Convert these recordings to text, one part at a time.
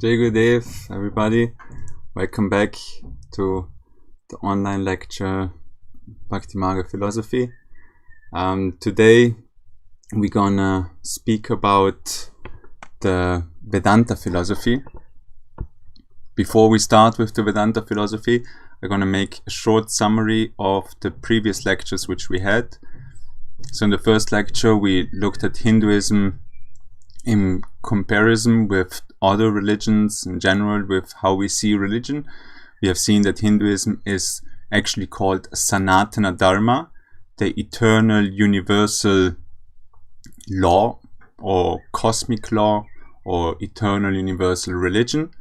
Jai Gurudev, everybody. Welcome back to the online lecture Bhakti Marga Philosophy. Today we're gonna speak about the Vedanta Philosophy. Before we start with the Vedanta Philosophy, I'm gonna make a short summary of the previous lectures which we had. So in the first lecture we looked at Hinduism in comparison with other religions in general, with how we see religion. We have seen that Hinduism is actually called Sanatana Dharma, the eternal universal law or cosmic law or eternal universal religion,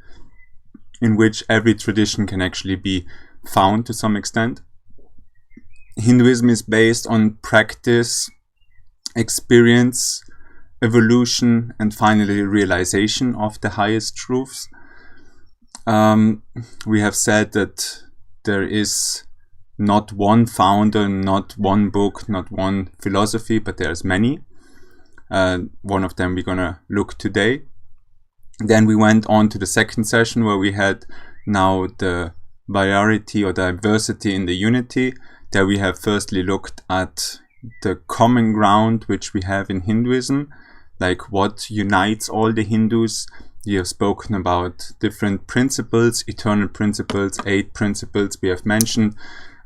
in which every tradition can actually be found to some extent. Hinduism is based on practice, experience, evolution, and finally realization of the highest truths. We have said that there is not one founder, not one book, not one philosophy, but there's many. One of them we're gonna look today. Then we went on to the second session where we had now the variety or diversity in the unity. There we have firstly looked at the common ground which we have in Hinduism, like what unites all the Hindus. We have spoken about different principles, eternal principles, 8 principles we have mentioned.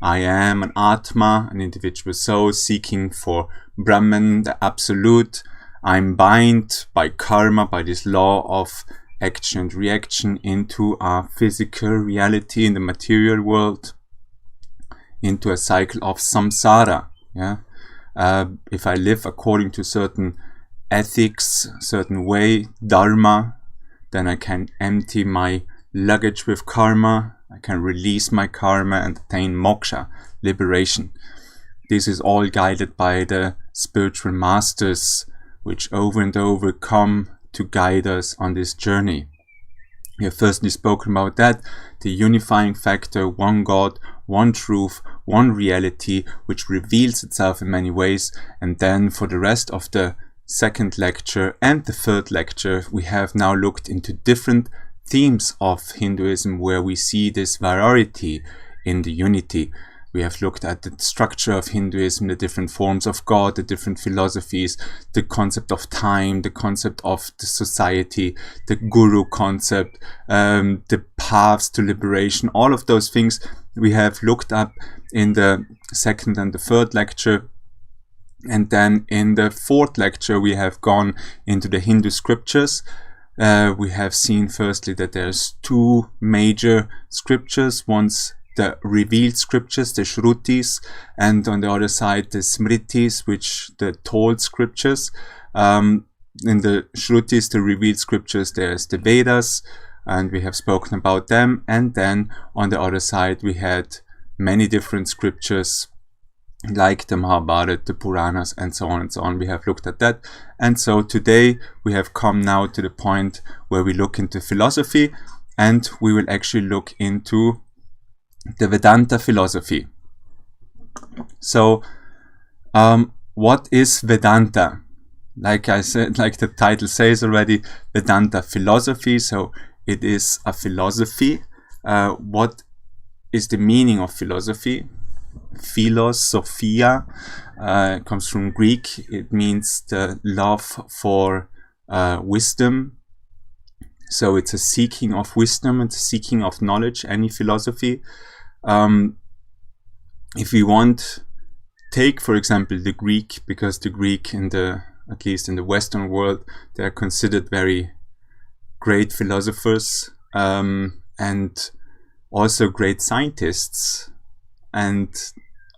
I am an Atma, an individual soul seeking for Brahman, the absolute. I'm bound by karma, by this law of action and reaction into a physical reality in the material world, into a cycle of samsara. If I live according to certain ethics, certain way, dharma, then I can empty my luggage with karma, I can release my karma and attain moksha, liberation. This is all guided by the spiritual masters, which over and over come to guide us on this journey. We have firstly spoken about that, the unifying factor, one God, one truth, one reality, which reveals itself in many ways. And then for the rest of the second lecture and the third lecture, we have now looked into different themes of Hinduism where we see this variety in the unity. We have looked at the structure of Hinduism, the different forms of God, the different philosophies, the concept of time, the concept of the society, the guru concept, the paths to liberation, all of those things we have looked up in the second and the third lecture. And then in the fourth lecture we have gone into the Hindu scriptures. We have seen firstly that there's 2 major scriptures. One's the revealed scriptures, the Shrutis, and on the other side the Smritis, which the told scriptures. In the Shrutis, the revealed scriptures, there's the Vedas, and we have spoken about them. And then on the other side we had many different scriptures like the Mahabharata, the Puranas, and so on and so on. We have looked at that. And so today we have come now to the point where we look into philosophy, and we will actually look into the Vedanta Philosophy. So what is Vedanta? Like I said, like the title says already, Vedanta Philosophy. So it is a philosophy. What is the meaning of philosophy? Philosophia comes from Greek. It means the love for wisdom. So it's a seeking of wisdom, it's a seeking of knowledge, any philosophy. If we want, take for example the Greek, because the Greek at least in the Western world, they are considered very great philosophers and also great scientists. And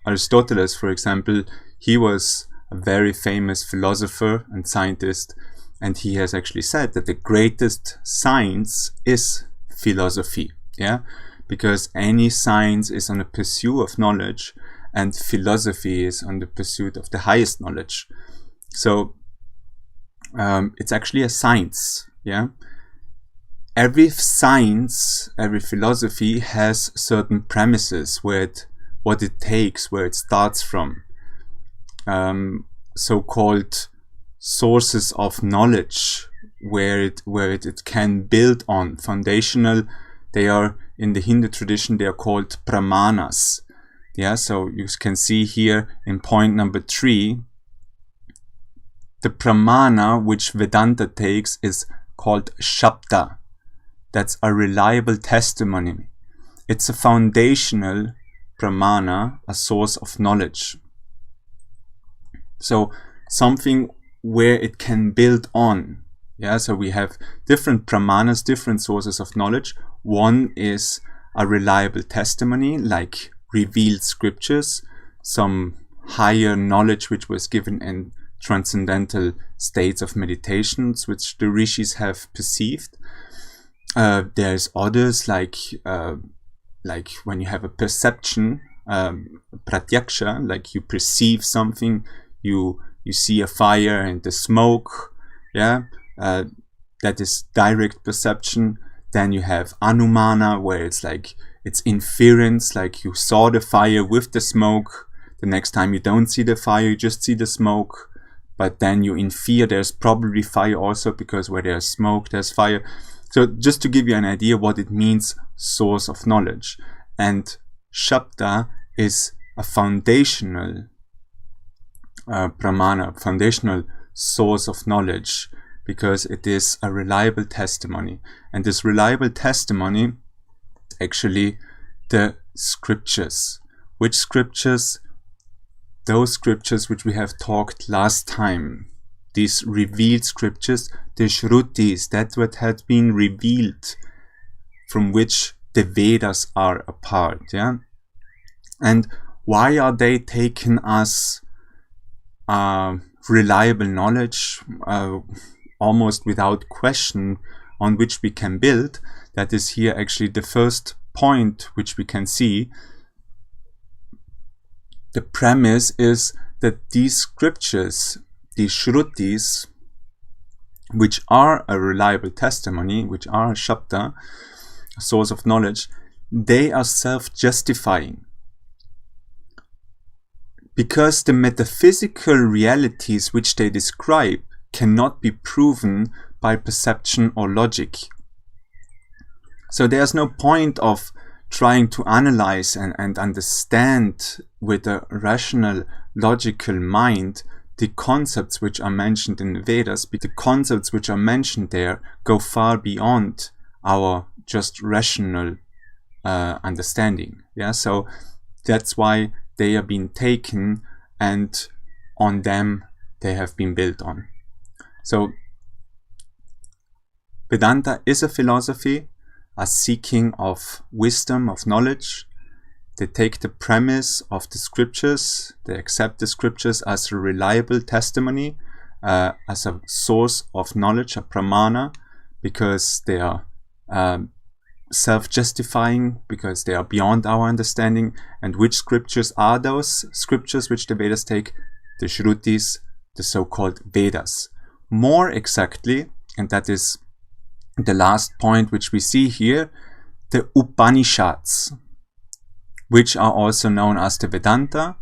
Aristotle, for example, he was a very famous philosopher and scientist, and he has actually said that the greatest science is philosophy, because any science is on the pursuit of knowledge, and philosophy is on the pursuit of the highest knowledge. So it's actually a science, Every science, every philosophy has certain premises what it takes, where it starts from. So-called sources of knowledge where it can build on. Foundational, they are in the Hindu tradition, they are called pramanas. Yeah, so you can see here in point number 3, the pramana which Vedanta takes is called Shabda. That's a reliable testimony. It's a foundational pramana, a source of knowledge. So something where it can build on. Yeah, so we have different pramanas, different sources of knowledge. One is a reliable testimony, like revealed scriptures, some higher knowledge which was given in transcendental states of meditations, which the rishis have perceived. There's others like when you have a perception, pratyaksha, like you perceive something, you see a fire and the smoke, yeah, that is direct perception. Then you have anumana, where it's like it's inference, like you saw the fire with the smoke. The next time you don't see the fire, you just see the smoke. But then you infer there's probably fire also, because where there's smoke, there's fire. So just to give you an idea what it means, source of knowledge. And Shabda is a foundational pramana, foundational source of knowledge, because it is a reliable testimony. And this reliable testimony is actually the scriptures. Which scriptures? Those scriptures which we have talked last time. These revealed scriptures, the shrutis, that's what had been revealed, from which the Vedas are a part. Yeah? And why are they taking us reliable knowledge, almost without question, on which we can build? That is here actually the first point which we can see. The premise is that these scriptures, these shrutis, which are a reliable testimony, which are a shabda, a source of knowledge, they are self-justifying. Because the metaphysical realities which they describe cannot be proven by perception or logic. So there's no point of trying to analyze and understand with a rational, logical mind the concepts which are mentioned in the Vedas. The concepts which are mentioned there go far beyond our just rational understanding. Yeah, so that's why they are being taken, and on them they have been built on. So Vedanta is a philosophy, a seeking of wisdom, of knowledge. They take the premise of the scriptures, they accept the scriptures as a reliable testimony, as a source of knowledge, a pramana, because they are self-justifying, because they are beyond our understanding. And which scriptures are those scriptures which the Vedas take? The shrutis, the so-called Vedas. More exactly, and that is the last point which we see here, the Upanishads, which are also known as the Vedanta,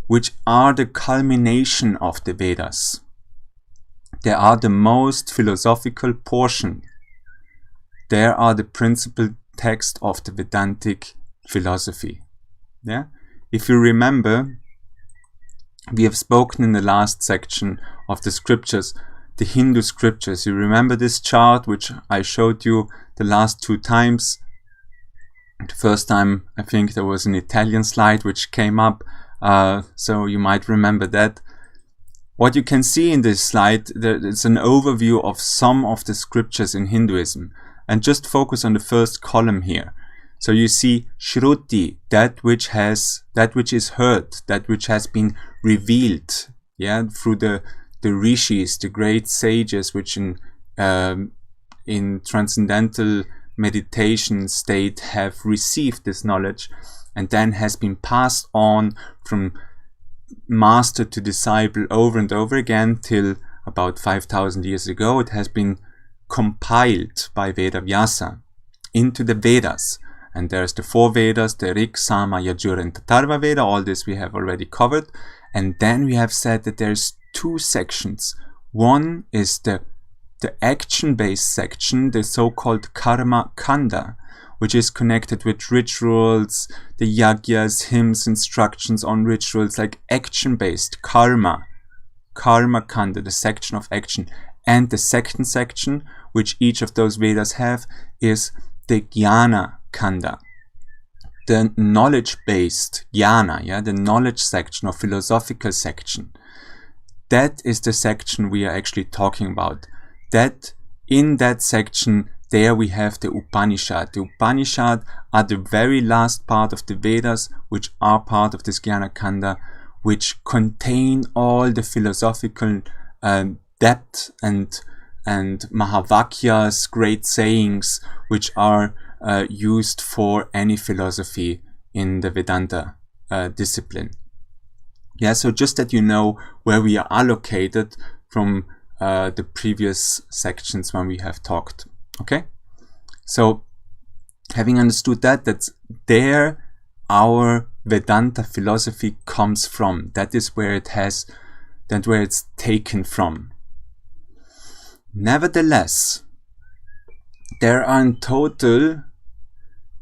which are the culmination of the Vedas. They are the most philosophical portion. They are the principal text of the Vedantic philosophy. Yeah? If you remember, we have spoken in the last section of the scriptures, the Hindu scriptures. You remember this chart which I showed you the last 2 times. The first time, I think there was an Italian slide which came up, so you might remember that. What you can see in this slide, it's an overview of some of the scriptures in Hinduism, and just focus on the first column here. So you see Shruti, that which is heard, that which has been revealed, yeah, through the rishis, the great sages, which in transcendental meditation state have received this knowledge, and then has been passed on from master to disciple over and over again till about 5,000 years ago. It has been compiled by Vedavyasa into the Vedas. And there's the 4 Vedas, the Rig, Sama, Yajur and Tatharva Veda. All this we have already covered. And then we have said that there's 2 sections. One is the the action-based section, the so-called Karma Kanda, which is connected with rituals, the yagyas, hymns, instructions on rituals, like action-based Karma Kanda, the section of action. And the second section, which each of those Vedas have, is the Jnana Kanda, the knowledge-based Jnana, the knowledge section or philosophical section. That is the section we are actually talking about. That in that section, there we have the Upanishad. The Upanishad are the very last part of the Vedas, which are part of this Jnana Kanda, which contain all the philosophical depth and Mahavakyas, great sayings, which are used for any philosophy in the Vedanta discipline. Yeah, so just that you know where we are allocated from the previous sections when we have talked. Okay, so having understood that, that's there our Vedanta philosophy comes from. That is where it has, that's where it's taken from. Nevertheless, there are in total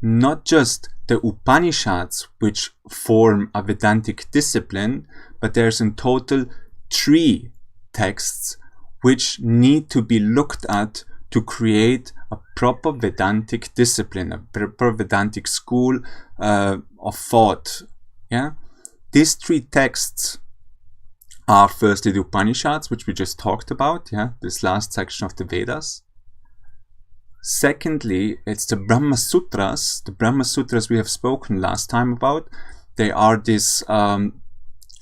not just the Upanishads which form a Vedantic discipline, but there's in total 3 texts which need to be looked at to create a proper Vedantic discipline, a proper Vedantic school of thought. Yeah, these 3 texts are firstly the Upanishads, which we just talked about, this last section of the Vedas. Secondly, it's the Brahma Sutras. The Brahma Sutras we have spoken last time about. They are these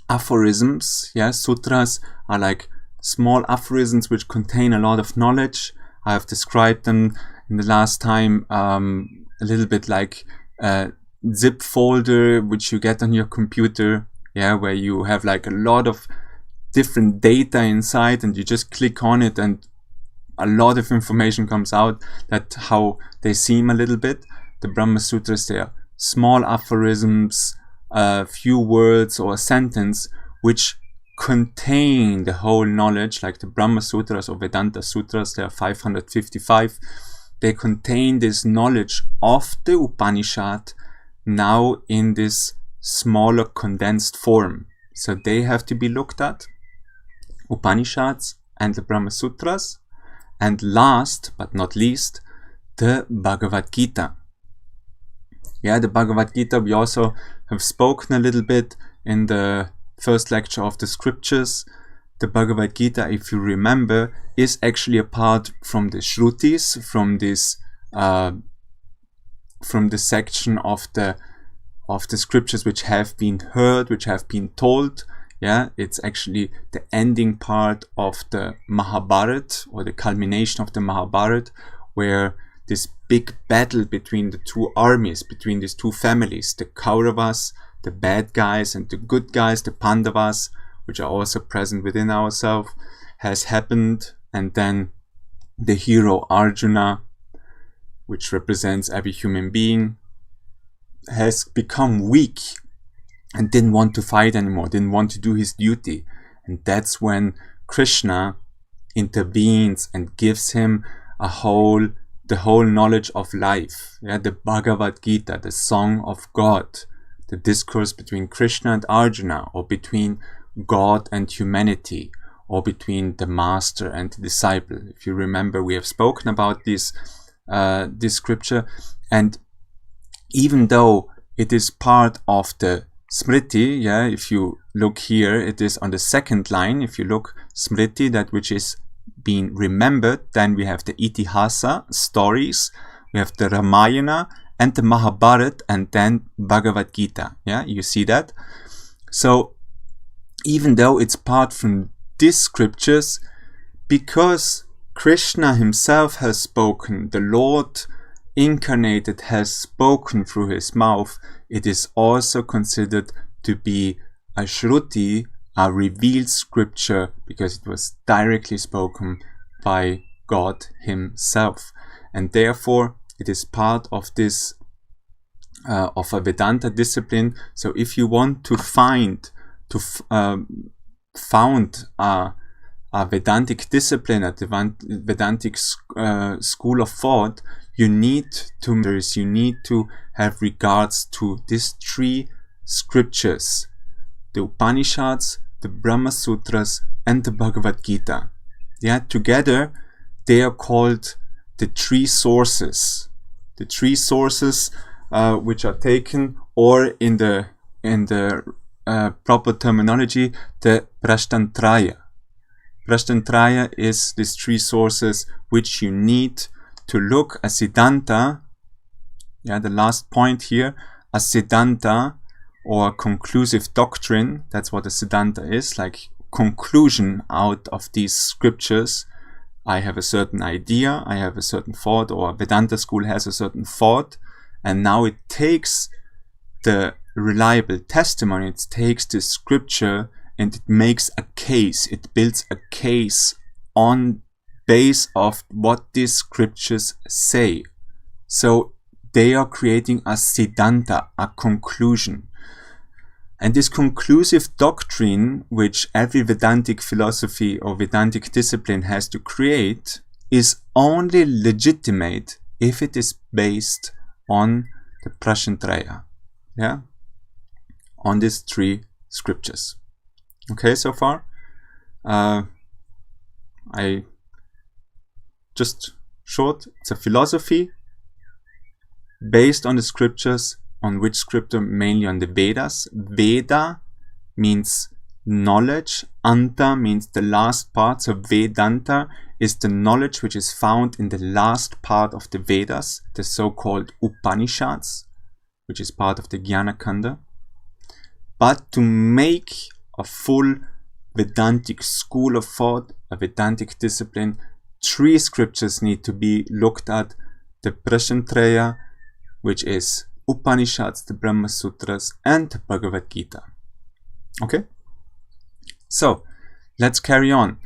aphorisms. Sutras are like small aphorisms which contain a lot of knowledge. I have described them in the last time a little bit like a zip folder which you get on your computer, where you have like a lot of different data inside and you just click on it and a lot of information comes out. That's how they seem a little bit. The Brahma Sutras, they are small aphorisms, a few words or a sentence which contain the whole knowledge, like the Brahma Sutras or Vedanta Sutras. There are 555. They contain this knowledge of the Upanishad now in this smaller condensed form. So they have to be looked at, Upanishads and the Brahma Sutras. And last but not least, the Bhagavad Gita. The Bhagavad Gita we also have spoken a little bit in the first lecture of the scriptures. The Bhagavad Gita, if you remember, is actually a part from the Shrutis, from this from the section of the scriptures which have been heard, which have been told. It's actually the ending part of the Mahabharata, or the culmination of the Mahabharata, where this big battle between the 2 armies, between these 2 families, the Kauravas, the bad guys, and the good guys, the Pandavas, which are also present within ourselves, has happened. And then the hero Arjuna, which represents every human being, has become weak and didn't want to fight anymore, didn't want to do his duty. And that's when Krishna intervenes and gives him the whole knowledge of life. The Bhagavad Gita, the song of God, the discourse between Krishna and Arjuna, or between God and humanity, or between the master and the disciple. If you remember, we have spoken about this scripture. And even though it is part of the Smriti, if you look here, it is on the second line. If you look, Smriti, that which is being remembered, then we have the Itihasa, stories, we have the Ramayana and the Mahabharata, and then Bhagavad Gita. You see that? So even though it's part from these scriptures, because Krishna himself has spoken, the Lord incarnated has spoken through his mouth, it is also considered to be a Shruti, a revealed scripture, because it was directly spoken by God himself. And therefore it is part of this of a Vedanta discipline. So if you want to found a a Vedantic discipline, a Vedantic school of thought, you need to have regards to these three scriptures: the Upanishads, the Brahma Sutras, and the Bhagavad Gita. Yeah, together they are called the three sources. The three sources which are taken, or in the proper terminology, the Prashtantraya. Prashtantraya is these three sources which you need to look. A Siddhanta, yeah, the last point here, a Siddhanta or conclusive doctrine, that's what a Siddhanta is, like conclusion out of these scriptures. I have a certain idea, I have a certain thought, or Vedanta school has a certain thought, and now it takes the reliable testimony, it takes the scripture and it makes a case, it builds a case on base of what these scriptures say. So they are creating a Siddhanta, a conclusion. And this conclusive doctrine, which every Vedantic philosophy or Vedantic discipline has to create, is only legitimate if it is based on the Prashtantraya, yeah, on these three scriptures. Okay, so far? I just short, it's a philosophy based on the scriptures. On which scripture? Mainly on the Vedas. Veda means knowledge. Anta means the last part. So Vedanta is the knowledge which is found in the last part of the Vedas, the so-called Upanishads, which is part of the Jnana Kanda. But to make a full Vedantic school of thought, a Vedantic discipline, three scriptures need to be looked at: the Prashtantraya, which is Upanishads, the Brahma Sutras, and the Bhagavad Gita. Okay? So, let's carry on.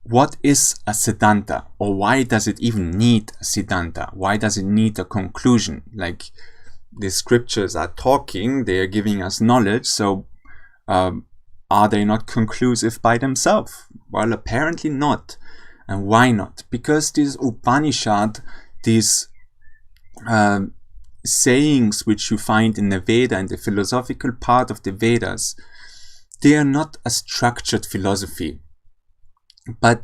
What is a Siddhanta? Or why does it even need a Siddhanta? Why does it need a conclusion? Like, the scriptures are talking, they are giving us knowledge, so are they not conclusive by themselves? Well, apparently not. And why not? Because these Upanishad, these sayings which you find in the Veda and the philosophical part of the Vedas, they are not a structured philosophy, but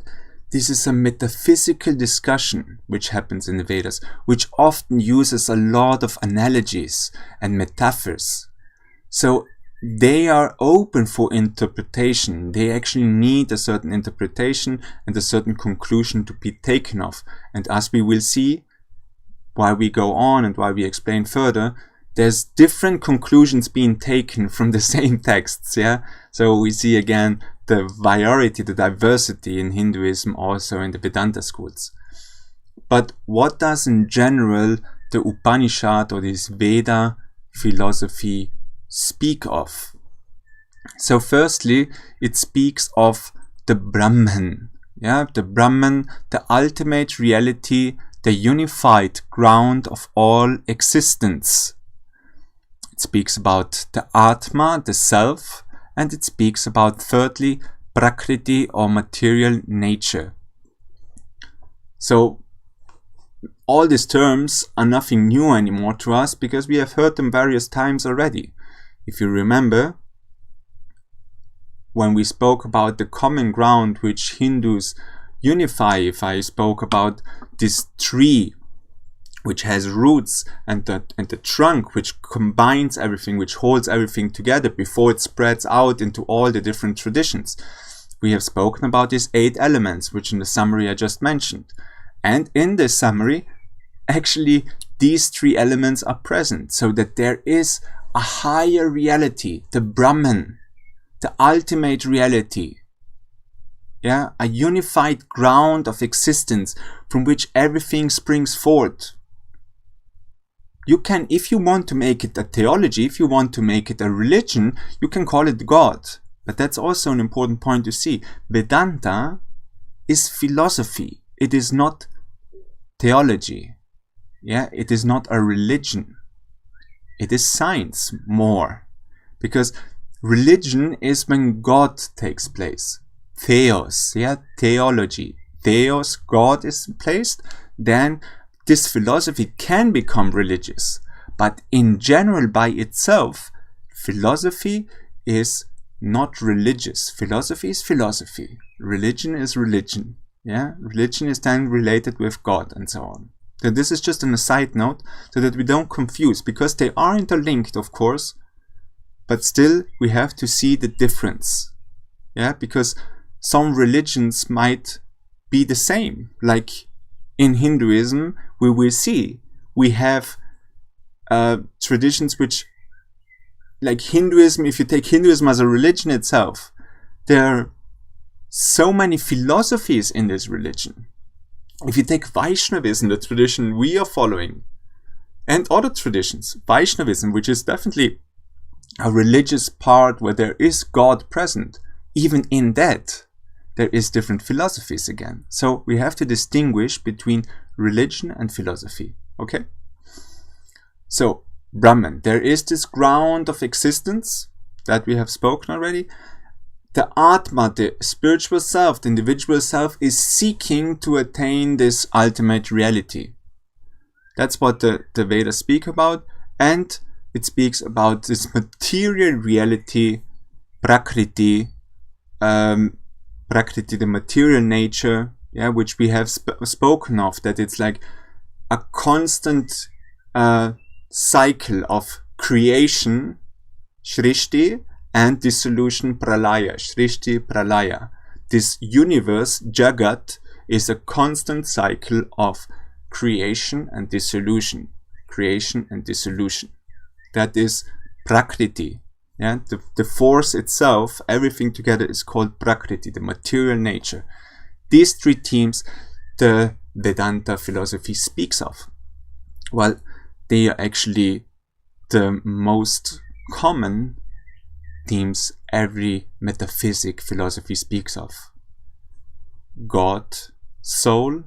this is a metaphysical discussion which happens in the Vedas, which often uses a lot of analogies and metaphors. So they are open for interpretation. They actually need a certain interpretation and a certain conclusion to be taken of. And as we will see, while we go on and while we explain further, there's different conclusions being taken from the same texts, yeah? So we see again the variety, the diversity in Hinduism, also in the Vedanta schools. But what does in general the Upanishad or this Veda philosophy speak of? So firstly, it speaks of the Brahman, yeah? The Brahman, the ultimate reality, the unified ground of all existence. It speaks about the Atma, the self, and it speaks about, thirdly, Prakriti or material nature. So all these terms are nothing new anymore to us because we have heard them various times already. If you remember, when we spoke about the common ground which Hindus unify, if I spoke about this tree which has roots and the trunk which combines everything, which holds everything together before it spreads out into all the different traditions. We have spoken about these 8 elements, which in the summary I just mentioned. And in this summary, actually these 3 elements are present, so that there is a higher reality, the Brahman, the ultimate reality. Yeah, a unified ground of existence from which everything springs forth. You can, if you want to make it a theology, if you want to make it a religion, you can call it God. But that's also an important point to see. Vedanta is philosophy. It is not theology. Yeah, it is not a religion. It is science more. Because religion is when God takes place. theos, yeah, theology. Theos, God is placed, then this philosophy can become religious. But in general, by itself, philosophy is not religious. Philosophy is philosophy. Religion is religion. Yeah, religion is then related with God and so on. So this is just on a side note, so that we don't confuse, because they are interlinked, of course, but still we have to see the difference. Yeah, because some religions might be the same. Like in Hinduism, we will see we have traditions which, like Hinduism, if you take Hinduism as a religion itself, there are so many philosophies in this religion. If you take Vaishnavism, the tradition we are following, and other traditions, Vaishnavism, which is definitely a religious part where there is God present, even in that, there is different philosophies again. So we have to distinguish between religion and philosophy, okay? So, Brahman, there is this ground of existence that we have spoken already. The Atma, the spiritual self, the individual self, is seeking to attain this ultimate reality. That's what the Vedas speak about, and it speaks about this material reality, Prakriti, Prakriti, the material nature, yeah, which we have spoken of, that it's like a constant cycle of creation, Shrishti, and dissolution, Pralaya, Shrishti, Pralaya. This universe, Jagat, is a constant cycle of creation and dissolution. Creation and dissolution. That is Prakriti. Yeah? The force itself, everything together, is called Prakriti, the material nature. These three themes the Vedanta philosophy speaks of. Well, they are actually the most common themes every metaphysic philosophy speaks of. God, soul,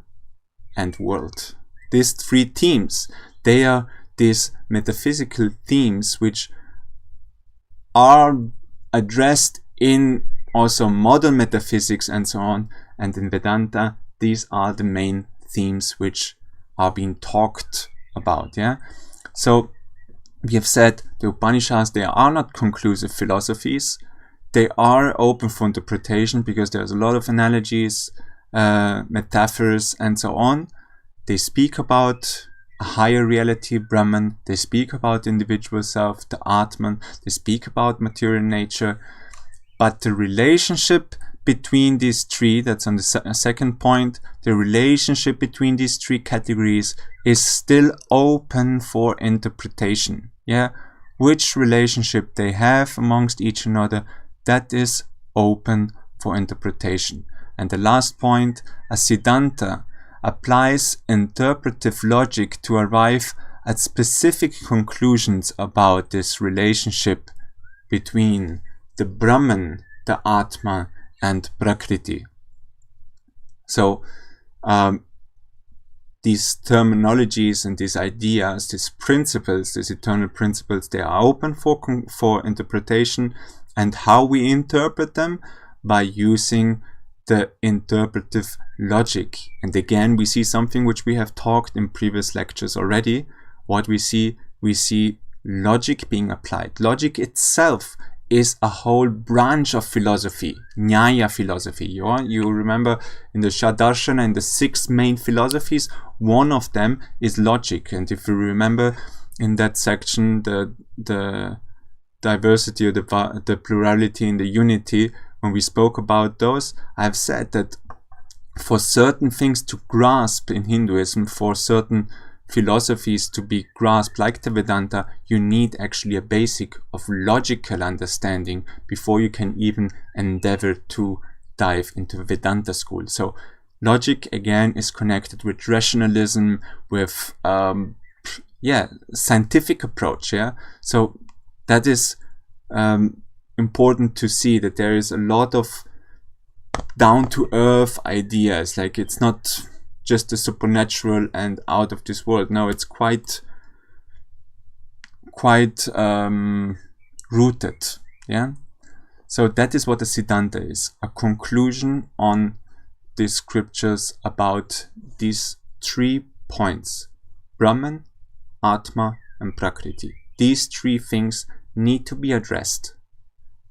and world. These three themes, they are these metaphysical themes which are addressed in also modern metaphysics and so on, and in Vedanta, these are the main themes which are being talked about. Yeah, so we have said the Upanishads, they are not conclusive philosophies. They are open for interpretation because there's a lot of analogies, metaphors, and so on. They speak about a higher reality, Brahman. They speak about the individual self, the Atman. They speak about material nature. But the relationship between these three, that's on the second point, the relationship between these three categories is still open for interpretation. Yeah, which relationship they have amongst each another, that is open for interpretation. And the last point, a Siddhanta applies interpretive logic to arrive at specific conclusions about this relationship between the Brahman, the Atma, and Prakriti. So these terminologies and these ideas, these principles, these eternal principles, they are open for interpretation. And how we interpret them? By using the interpretive logic. And again, we see something which we have talked in previous lectures already. What we see logic being applied. Logic itself is a whole branch of philosophy, Nyaya philosophy. You remember in the Shadarshana, in the 6 main philosophies, one of them is logic. And if you remember in that section, the diversity or the plurality and the unity, when we spoke about those, I've said that for certain things to grasp in Hinduism, for certain philosophies to be grasped like the Vedanta, you need actually a basic of logical understanding before you can even endeavor to dive into Vedanta school. So logic again is connected with rationalism, with scientific approach. Yeah, so that is important to see that there is a lot of down to earth ideas. Like it's not just the supernatural and out of this world. No, it's quite rooted. Yeah. So that is what a Siddhanta is, a conclusion on the scriptures about these 3 points: Brahman, Atma and Prakriti. These 3 things need to be addressed.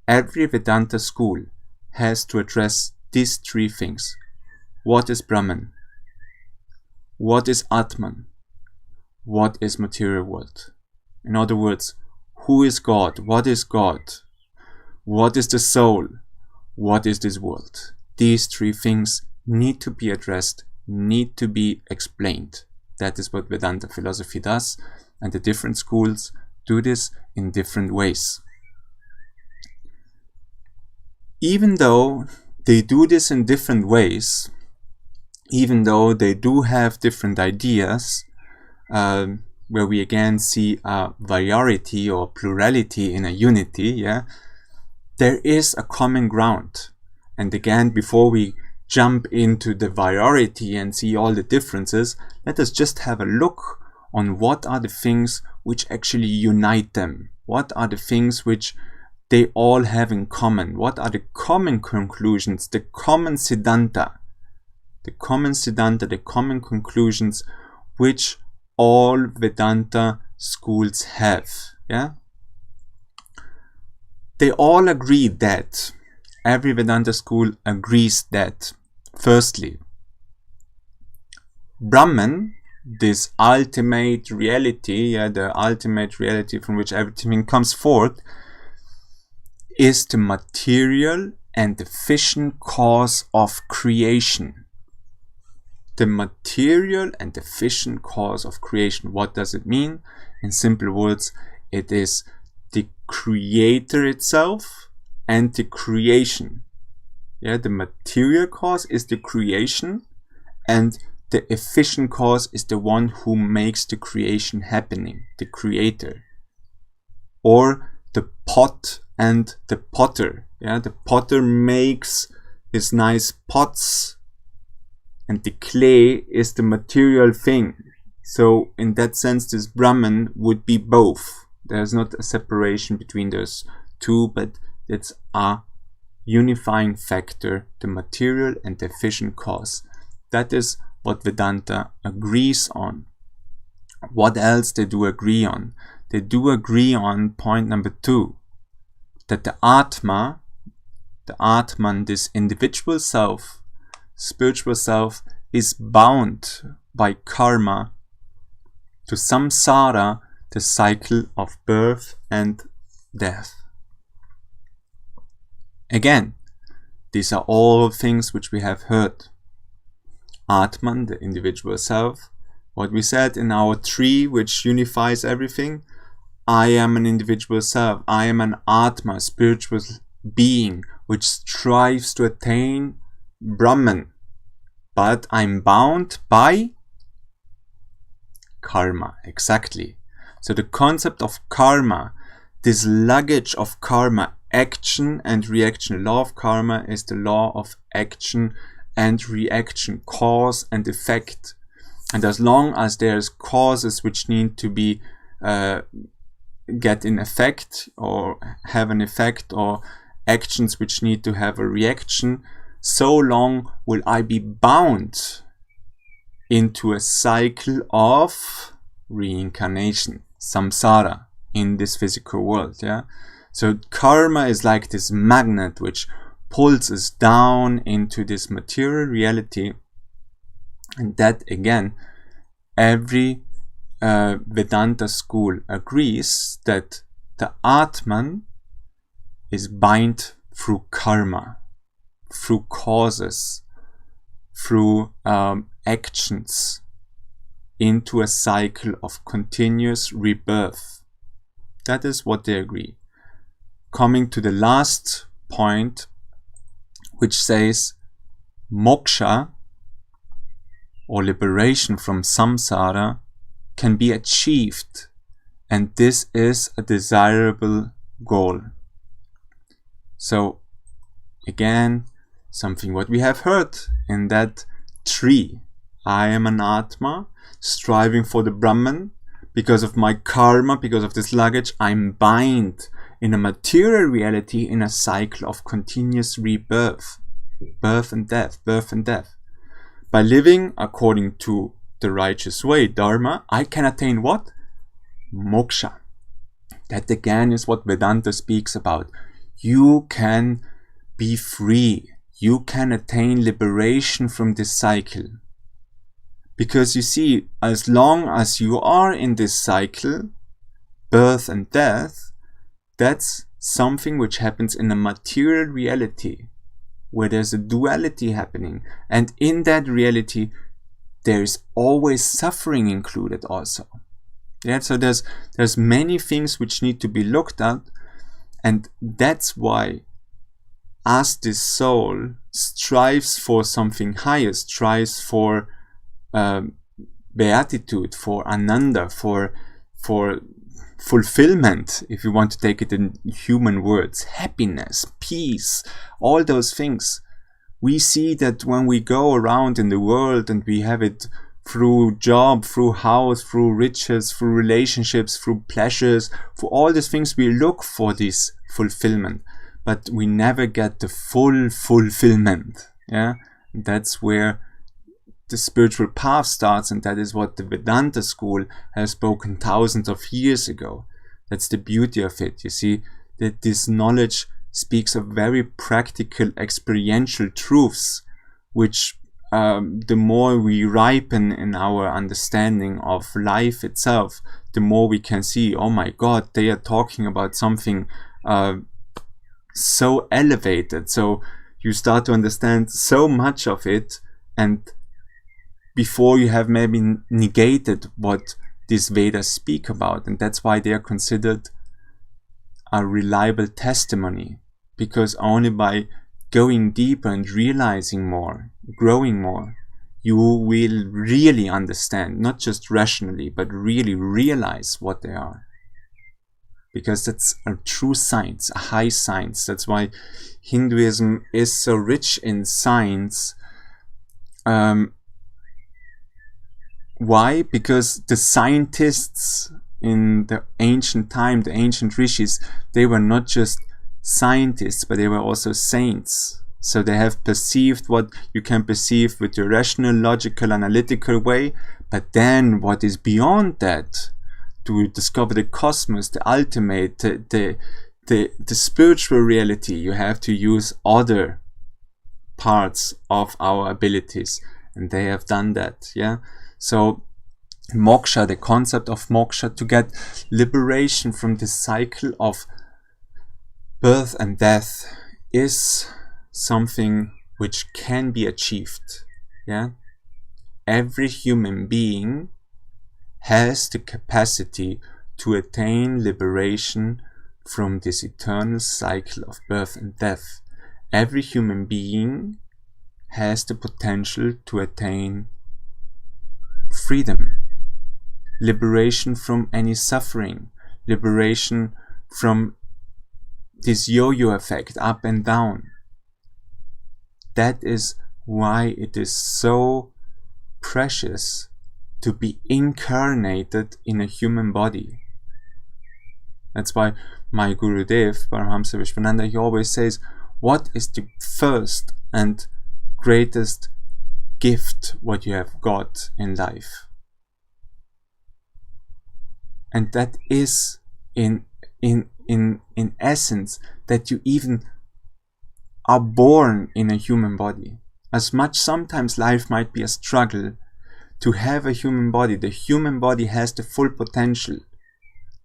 Every Vedanta school has to address these 3 things. What is Brahman? What is Atman? What is material world? In other words, who is God? What is God? What is the soul? What is this world? These 3 things need to be addressed, need to be explained. That is what Vedanta philosophy does, and the different schools do this in different ways. Even though they do this in different ways, even though they do have different ideas, where we again see a variety or plurality in a unity, there is a common ground. And again, before we jump into the variety and see all the differences, let us just have a look on what are the things which actually unite them. What are the things which they all have in common? What are the common conclusions, the common Siddhanta, the common conclusions which all Vedanta schools have? They all agree that, every Vedanta school agrees that, firstly, Brahman, this ultimate reality, the ultimate reality from which everything comes forth, is the material and efficient cause of creation. The material and efficient cause of creation. What does it mean? In simple words, it is the creator itself and the creation. The material cause is the creation, and the efficient cause is the one who makes the creation happening, the creator. Or the pot and the potter. The potter makes his nice pots, and the clay is the material thing. So in that sense, this Brahman would be both. There's not a separation between those 2, but it's a unifying factor, the material and the efficient cause. That is what Vedanta agrees on. What else they do agree on? They do agree on point number 2, that the Atman, this individual self, spiritual self, is bound by karma to samsara, the cycle of birth and death. Again, these are all things which we have heard. Atman, the individual self, what we said in our 3, which unifies everything. I am an individual self. I am an Atma, spiritual being, which strives to attain Brahman. But I'm bound by karma. Exactly. So the concept of karma, this luggage of karma, action and reaction. The law of karma is the law of action and reaction, cause and effect. And as long as there's causes which need to be get in effect or have an effect, or actions which need to have a reaction, so long will I be bound into a cycle of reincarnation, samsara, in this physical world. So karma is like this magnet which pulls us down into this material reality, and that again, every Vedanta school agrees that the Atman is bound through karma, through causes, through actions, into a cycle of continuous rebirth. That is what they agree. Coming to the last point, which says moksha, or liberation from samsara, can be achieved, and this is a desirable goal. So again, something what we have heard in that 3. I am an Atma, striving for the Brahman. Because of my karma, because of this luggage, I'm bound in a material reality in a cycle of continuous rebirth, birth and death, birth and death. By living according to the righteous way, Dharma, I can attain what? Moksha. That again is what Vedanta speaks about. You can be free. You can attain liberation from this cycle. Because you see, as long as you are in this cycle, birth and death, that's something which happens in a material reality, where there's a duality happening. And in that reality, there's always suffering included also. Yeah, so there's many things which need to be looked at, and that's why as this soul strives for something higher, strives for beatitude, for ananda, for fulfillment, if you want to take it in human words, happiness, peace, all those things. We see that when we go around in the world and we have it through job, through house, through riches, through relationships, through pleasures, for all these things we look for this fulfillment, but we never get the full fulfillment. Yeah, that's where the spiritual path starts, and that is what the Vedanta school has spoken thousands of years ago. That's the beauty of it. You see that this knowledge speaks of very practical, experiential truths, which the more we ripen in our understanding of life itself, the more we can see, oh my God, they are talking about something so elevated. So you start to understand so much of it, and before you have maybe negated what these Vedas speak about. And that's why they are considered a reliable testimony, because only by going deeper and realizing more, growing more, you will really understand, not just rationally, but really realize what they are. Because that's a true science, a high science. That's why Hinduism is so rich in science. Why? Because the scientists in the ancient time, the ancient rishis, they were not just scientists, but they were also saints. So they have perceived what you can perceive with your rational, logical, analytical way, but then what is beyond that, to discover the cosmos, the ultimate, the spiritual reality, you have to use other parts of our abilities, and they have done that. Yeah. So moksha, the concept of moksha, to get liberation from this cycle of birth and death, is something which can be achieved. Yeah, every human being has the capacity to attain liberation from this eternal cycle of birth and death. Every human being has the potential to attain freedom, liberation from any suffering, liberation from this yo-yo effect, up and down. That is why it is so precious to be incarnated in a human body. That's why my Gurudev, Paramahamsa Vishwananda, he always says, what is the first and greatest gift what you have got in life? And that is in essence that you even are born in a human body. As much sometimes life might be a struggle to have a human body, the human body has the full potential.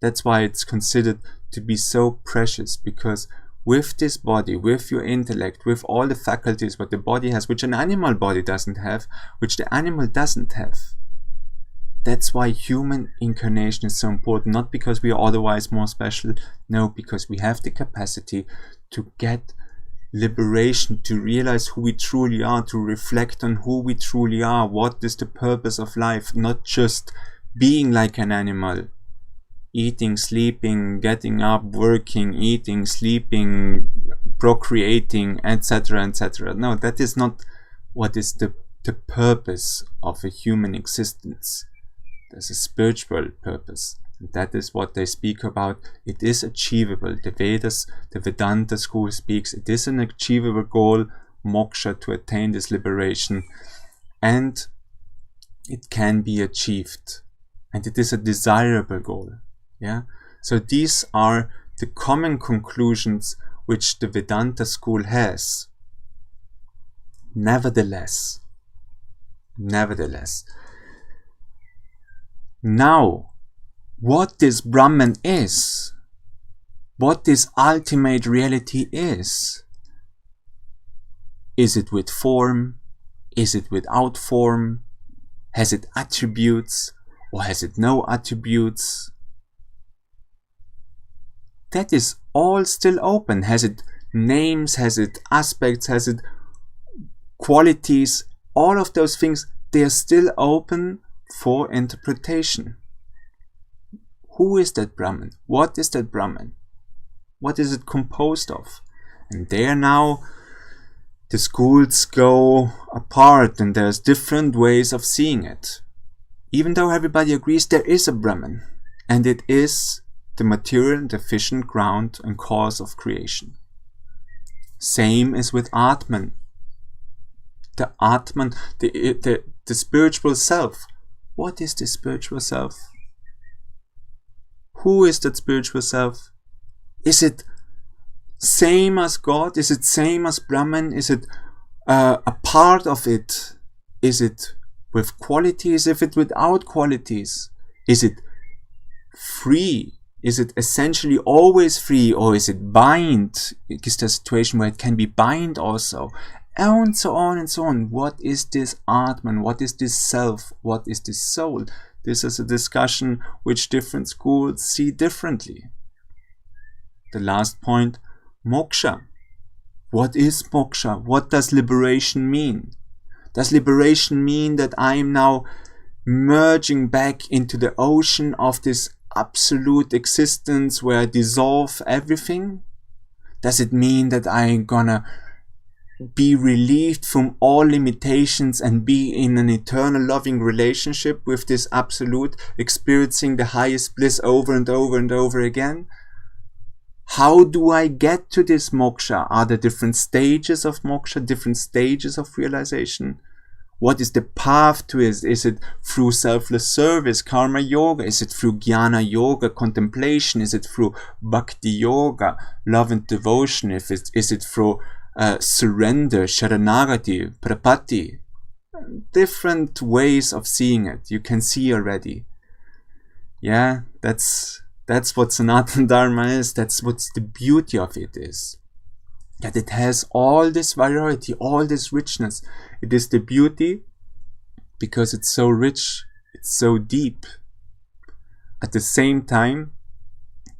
That's why it's considered to be so precious, because with this body, with your intellect, with all the faculties what the body has, which an animal body doesn't have, which the animal doesn't have. That's why human incarnation is so important, not because we are otherwise more special, no, because we have the capacity to get liberation, to realize who we truly are, to reflect on who we truly are, what is the purpose of life, not just being like an animal. Eating, sleeping, getting up, working, eating, sleeping, procreating, etc., etc. No, that is not what is the purpose of a human existence. There's a spiritual purpose. That is what they speak about. It is achievable. The Vedas, the Vedanta school speaks, it is an achievable goal, moksha, to attain this liberation. And it can be achieved. And it is a desirable goal. Yeah. So these are the common conclusions which the Vedanta school has. Nevertheless, now, what this Brahman is, what this ultimate reality is it with form? Is it without form? Has it attributes, or has it no attributes? That is all still open. Has it names? Has it aspects? Has it qualities? All of those things, they are still open for interpretation. Who is that Brahman? What is that Brahman? What is it composed of? And there now the schools go apart, and there's different ways of seeing it. Even though everybody agrees there is a Brahman, and it is the material and efficient ground and cause of creation. Same is with Atman. The Atman, the spiritual self. What is the spiritual self? Who is that spiritual self? Is it same as God? Is it same as Brahman? Is it a part of it? Is it with qualities? Is it without qualities? Is it free? Is it essentially always free, or is it bind? Is there a situation where it can be bind also? And so on and so on. What is this Atman? What is this self? What is this soul? This is a discussion which different schools see differently. The last point, moksha. What is moksha? What does liberation mean? Does liberation mean that I am now merging back into the ocean of this absolute existence where I dissolve everything? Does it mean that I'm gonna be relieved from all limitations and be in an eternal loving relationship with this absolute, experiencing the highest bliss over and over and over again? How do I get to this moksha? Are there different stages of moksha, different stages of realization? What is the path to it? Is it through selfless service, karma yoga? Is it through jnana yoga, contemplation? Is it through bhakti yoga, love and devotion? Is it through surrender, sharanagati, prapatti? Different ways of seeing it. You can see already. Yeah, that's what Sanatana Dharma is. That's what the beauty of it is. That it has all this variety, all this richness. It is the beauty because it's so rich, it's so deep. At the same time,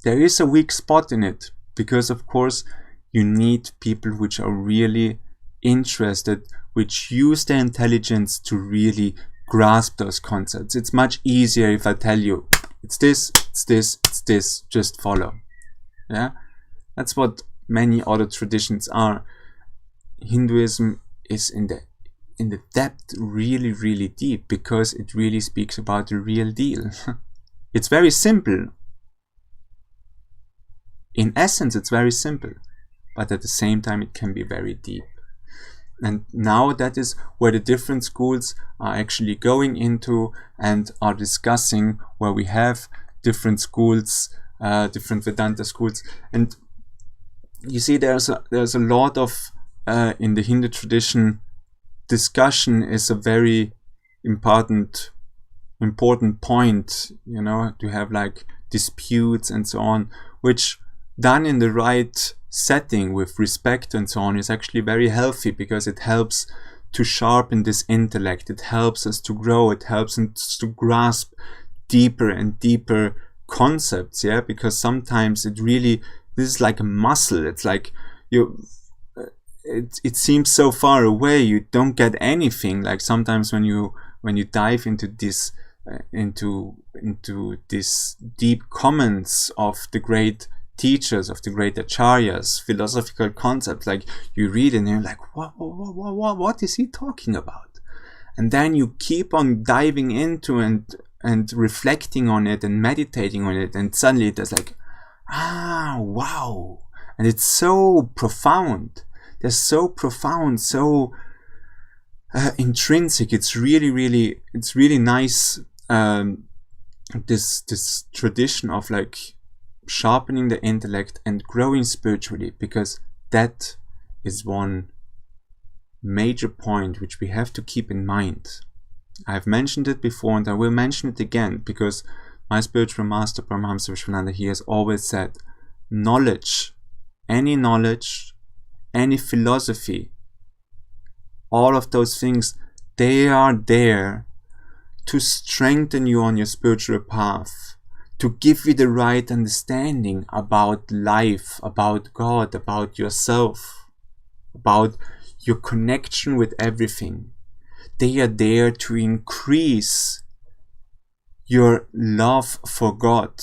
there is a weak spot in it because, of course, you need people which are really interested, which use their intelligence to really grasp those concepts. It's much easier if I tell you, it's this, it's this, it's this, just follow. Yeah, that's what many other traditions are. Hinduism is in the depth really, really deep because it really speaks about the real deal. It's very simple. In essence, it's very simple, but at the same time, it can be very deep. And now that is where the different schools are actually going into and are discussing, where we have different schools, different Vedanta schools. And you see, there's a lot of in the Hindu tradition, discussion is a very important point, you know, to have like disputes and so on, which done in the right setting with respect and so on is actually very healthy because it helps to sharpen this intellect. It helps us to grow. It helps us to grasp deeper and deeper concepts. Yeah, because sometimes this is like a muscle. It's like it seems so far away. You don't get anything. Like sometimes when you dive into this into these deep comments of the great teachers, of the great acharyas, philosophical concepts, like you read and you're like, what is he talking about? And then you keep on diving into and and reflecting on it and meditating on it, and suddenly there's like, wow, and it's so profound. They're so profound, so intrinsic. It's really nice. This tradition of like sharpening the intellect and growing spiritually, because that is one major point which we have to keep in mind. I've mentioned it before and I will mention it again, because my spiritual master Paramahamsa Vishwananda, he has always said, knowledge, any philosophy, all of those things, they are there to strengthen you on your spiritual path, to give you the right understanding about life, about God, about yourself, about your connection with everything. They are there to increase your love for God,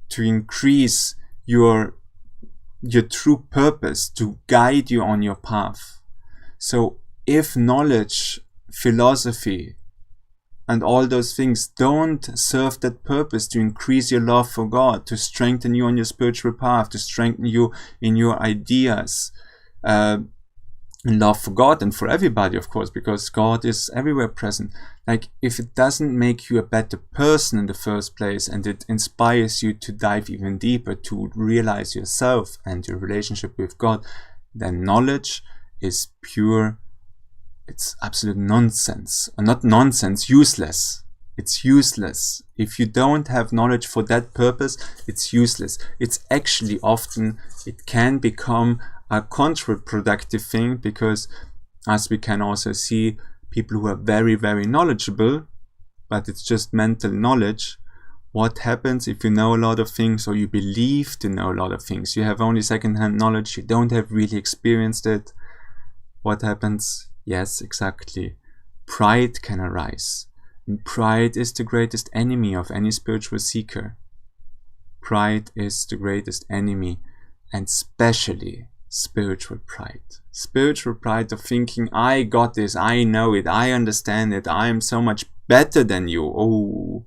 to increase your true purpose, to guide you on your path. So if knowledge, philosophy, and all those things don't serve that purpose to increase your love for God, to strengthen you on your spiritual path, to strengthen you in your ideas, love for God and for everybody, of course, because God is everywhere present. Like, if it doesn't make you a better person in the first place, and it inspires you to dive even deeper, to realize yourself and your relationship with God, then knowledge is pure, it's absolute nonsense. Not nonsense, useless. It's useless. If you don't have knowledge for that purpose, it's useless. It's actually often, it can become a counterproductive thing, because as we can also see, people who are very knowledgeable, but it's just mental knowledge. What happens if you know a lot of things, or you believe to know a lot of things? You have only second-hand knowledge, you don't have really experienced it. What happens? Yes, exactly. Pride can arise. And pride is the greatest enemy of any spiritual seeker. Pride is the greatest enemy, and especially spiritual pride. Spiritual pride of thinking, I got this, I know it, I understand it, I am so much better than you. Oh,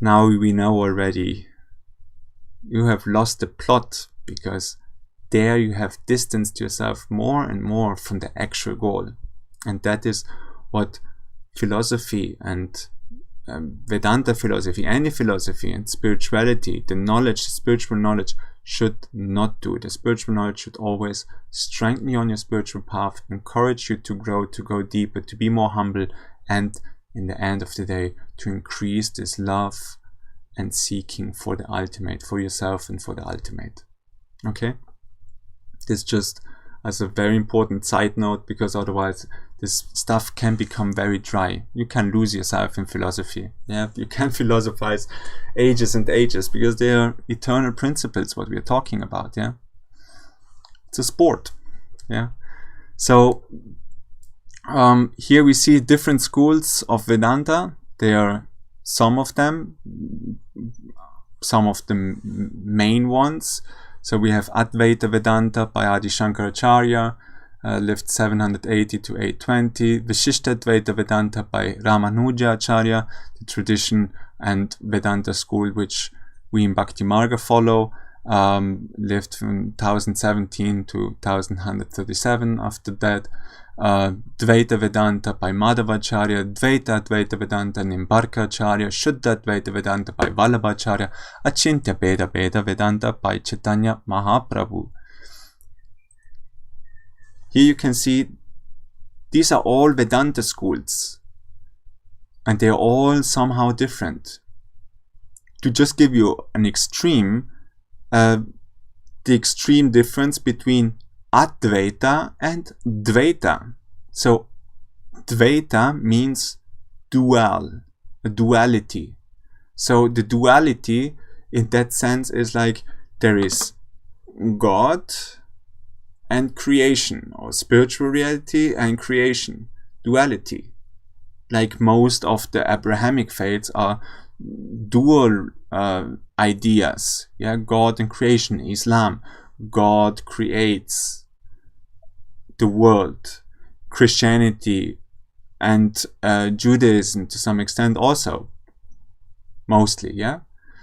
now we know already. You have lost the plot, because there you have distanced yourself more and more from the actual goal. And that is what philosophy and Vedanta philosophy, any philosophy and spirituality, the knowledge, the spiritual knowledge, should not do. The spiritual knowledge should always strengthen you on your spiritual path, encourage you to grow, to go deeper, to be more humble, and in the end of the day, to increase this love and seeking for the ultimate, for yourself and for the ultimate. Okay? This just as a very important side note, because otherwise this stuff can become very dry. You can lose yourself in philosophy. Yeah, you can philosophize ages and ages, because they are eternal principles, what we are talking about. Yeah, it's a sport. Yeah, so here we see different schools of Vedanta. There are some of them, some of the main ones. So we have Advaita Vedanta by Adi Shankaracharya, lived 780 to 820. Vishishtadvaita Vedanta by Ramanuja Acharya, the tradition and Vedanta school which we in Bhakti Marga follow, lived from 1017 to 1137 after that. Dvaita Vedanta by Madhavacharya, Dvaita Advaita Vedanta Nimbarka Acharya, Shuddha Advaita Vedanta by Vallabhacharya, Achintya Beda Beda Vedanta by Chaitanya Mahaprabhu. Here you can see these are all Vedanta schools, and they are all somehow different. To just give you an extreme, the extreme difference between Advaita and Dvaita. So Dvaita means dual, a duality. So the duality in that sense is like there is God and creation, or spiritual reality and creation, duality. Like most of the Abrahamic faiths are dual ideas. Yeah, God and creation. Islam, God creates the world. Christianity and Judaism to some extent also. mostly, yeah?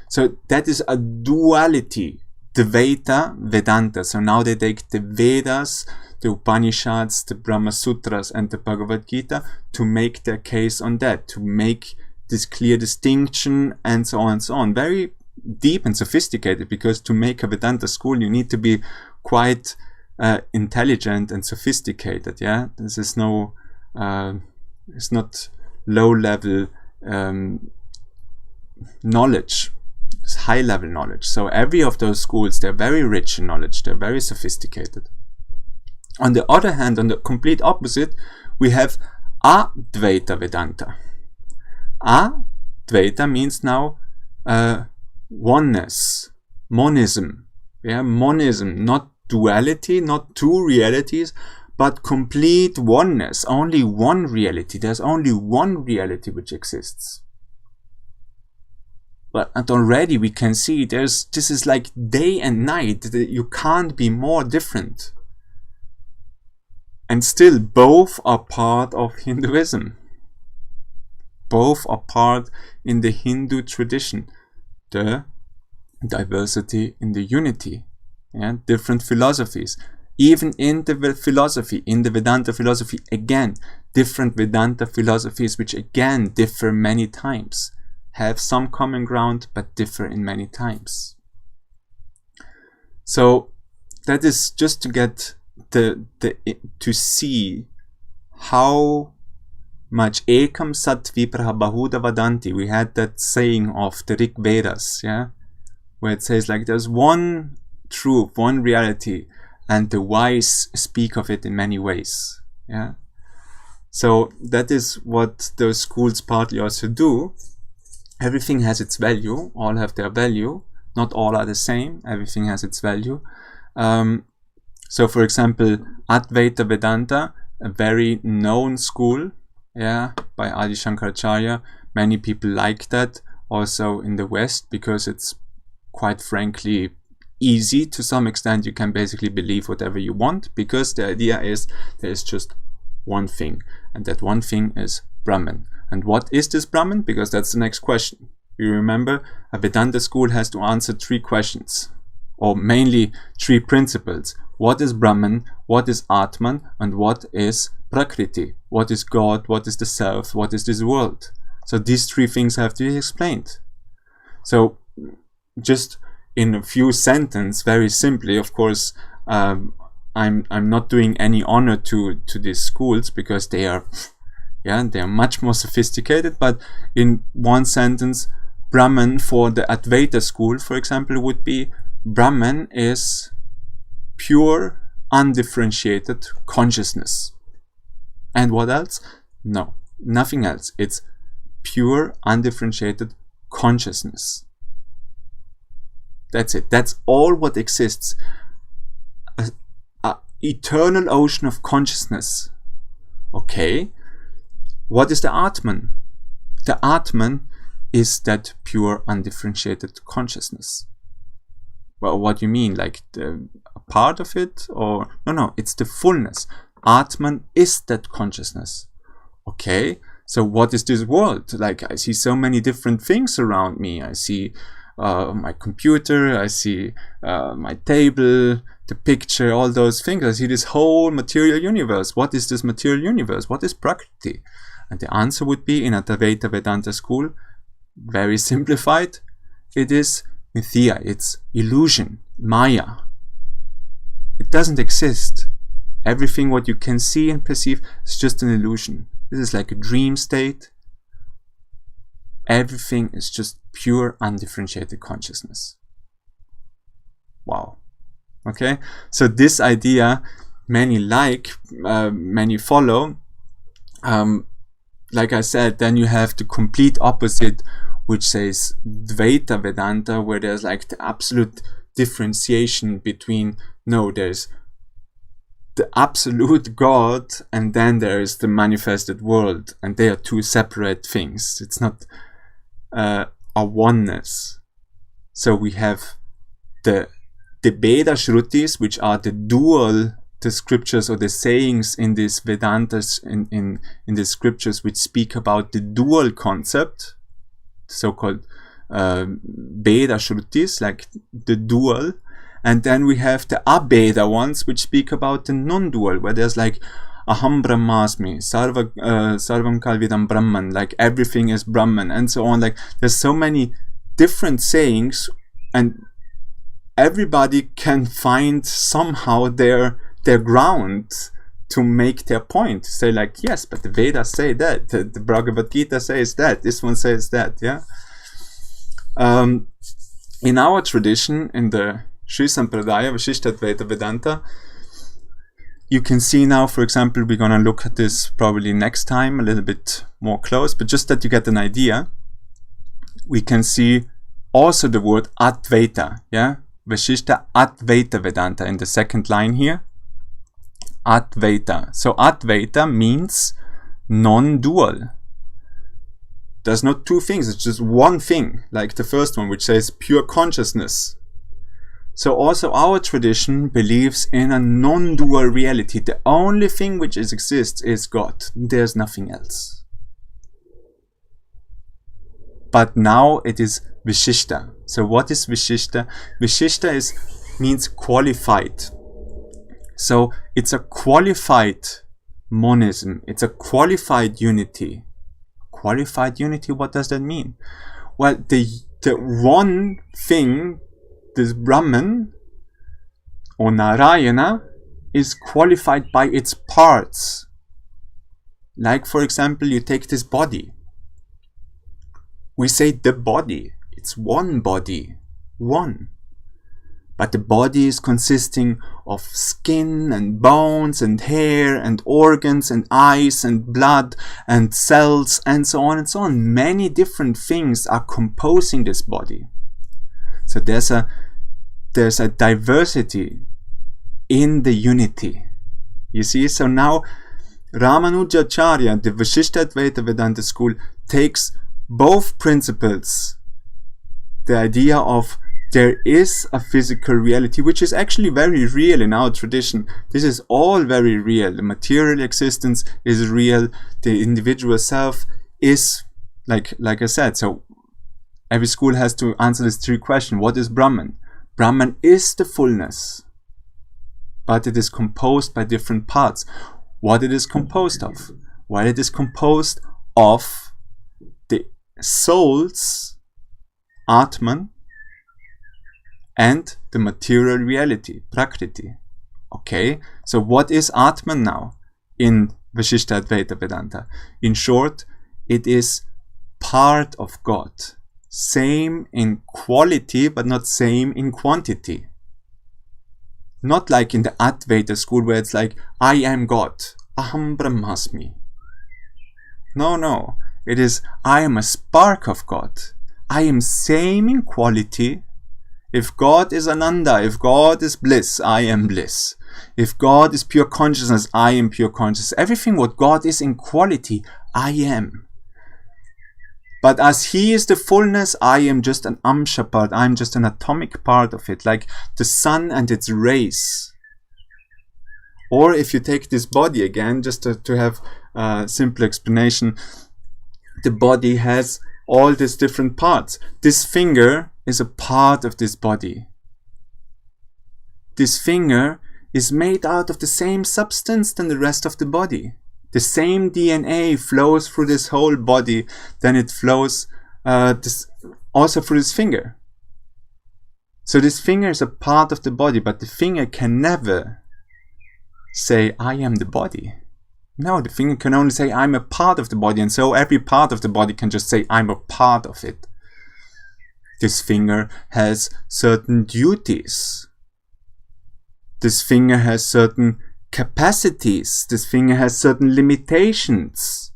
So that is a duality, Dvaita Vedanta. So now they take the Vedas, the Upanishads, the Brahma Sutras and the Bhagavad Gita to make their case on that, to make this clear distinction and so on and so on. Very deep and sophisticated, because to make a Vedanta school you need to be quite intelligent and sophisticated, yeah? This is no, it's not low-level knowledge. It's high-level knowledge. So every of those schools, they're very rich in knowledge. They're very sophisticated. On the other hand, on the complete opposite, we have Advaita Vedanta. Advaita means now oneness, monism. Yeah, monism, not duality, not two realities, but complete oneness. Only one reality. There's only one reality which exists. And already we can see this is like day and night. You can't be more different. And still both are part of Hinduism. Both are part in the Hindu tradition. The diversity in the unity. Yeah? Different philosophies. Even in the philosophy, in the Vedanta philosophy, again, different Vedanta philosophies which again differ many times. Have some common ground but differ in many times. So that is just to get to see how much ekam sat vipraha bahuda vadanti. We had that saying of the Rig Vedas, yeah, where it says like there's one truth, one reality, and the wise speak of it in many ways, yeah. So that is what those schools partly also do. Everything has its value, all have their value, not all are the same, everything has its value. So for example, Advaita Vedanta, a very known school, yeah, by Adi Shankaracharya. Many people like that also in the West, because it's quite frankly easy to some extent. You can basically believe whatever you want, because the idea is there is just one thing, and that one thing is Brahman. And what is this Brahman? Because that's the next question. You remember, a Vedanta school has to answer 3 questions, or mainly 3 principles. What is Brahman? What is Atman? And what is Prakriti? What is God? What is the Self? What is this world? So these 3 things have to be explained. So just in a few sentences, very simply, of course, I'm not doing any honor to these schools, because they are much more sophisticated. But in one sentence, Brahman for the Advaita school, for example, would be Brahman is pure, undifferentiated consciousness. And what else? No, nothing else. It's pure, undifferentiated consciousness. That's it. That's all what exists. An eternal ocean of consciousness. Okay. What is the Atman? The Atman is that pure, undifferentiated consciousness. Well, what do you mean? Like a part of it? Or no, it's the fullness. Atman is that consciousness. Okay, so what is this world? Like, I see so many different things around me. I see my computer, I see my table, the picture, all those things. I see this whole material universe. What is this material universe? What is Prakriti? And the answer would be, in a Advaita Vedanta school, very simplified, it is mithya, it's illusion, maya. It doesn't exist. Everything what you can see and perceive is just an illusion. This is like a dream state. Everything is just pure, undifferentiated consciousness. Wow. Okay, so this idea many like, many follow. Like I said, then you have the complete opposite, which says Dvaita Vedanta, where there's like the absolute differentiation between, no, there's the absolute God, and then there is the manifested world, and they are 2 separate things. It's not a oneness. So we have the Veda Shrutis, which are the dual, the scriptures or the sayings in these Vedantas, in the scriptures, which speak about the dual concept, so-called Veda Shrutis, like the dual, and then we have the Abeda ones, which speak about the non-dual, where there's like Aham Brahmasmi, Sarvam Kalvidam Brahman, like everything is Brahman, and so on. Like there's so many different sayings, and everybody can find somehow their ground to make their point, to say like, yes, but the Vedas say that, the Bhagavad Gita says that, this one says that, yeah. In our tradition, in the Sri Sampradaya, Vishishtadvaita Vedanta, you can see now, for example, we're going to look at this probably next time a little bit more close, but just that you get an idea, we can see also the word Advaita, yeah? Vishishta Advaita Vedanta in the second line here. Advaita. So Advaita means non-dual. There's not two things, it's just one thing, like the first one, which says pure consciousness. So also our tradition believes in a non-dual reality. The only thing which exists is God. There's nothing else. But now it is Vishishta. So what is Vishishta? Vishishta means qualified. So it's a qualified monism. It's a qualified unity. Qualified unity, what does that mean? Well, the one thing, this Brahman or Narayana, is qualified by its parts. Like, for example, you take this body. We say the body. It's one body. One. But the body is consisting of skin and bones and hair and organs and eyes and blood and cells and so on and so on. Many different things are composing this body. So there's a diversity in the unity. You see, so now Ramanujacharya, the Vishishtadvaita Vedanta school, takes both principles, the idea of there is a physical reality, which is actually very real in our tradition. This is all very real. The material existence is real. The individual self is, like I said, so every school has to answer this three questions. What is Brahman? Brahman is the fullness, but it is composed by different parts. What it is composed of? Well, it is composed of the soul's Atman and the material reality, Prakriti. Okay, so what is Atman now in Vishishtadvaita Vedanta? In short, it is part of God. Same in quality, but not same in quantity. Not like in the Advaita school where it's like, I am God, Aham Brahmasmi. No, it is, I am a spark of God. I am same in quality. If God is Ananda, if God is bliss, I am bliss. If God is pure consciousness, I am pure consciousness. Everything what God is in quality, I am. But as He is the fullness, I am just an amsha part. I am just an atomic part of it, like the sun and its rays. Or if you take this body again, just to have a simple explanation, the body has all these different parts. This finger is a part of this body. This finger is made out of the same substance than the rest of the body. The same DNA flows through this whole body, then it flows also through this finger. So this finger is a part of the body, but the finger can never say, I am the body. No, the finger can only say, I'm a part of the body, and so every part of the body can just say, I'm a part of it. This finger has certain duties. This finger has certain capacities. This finger has certain limitations.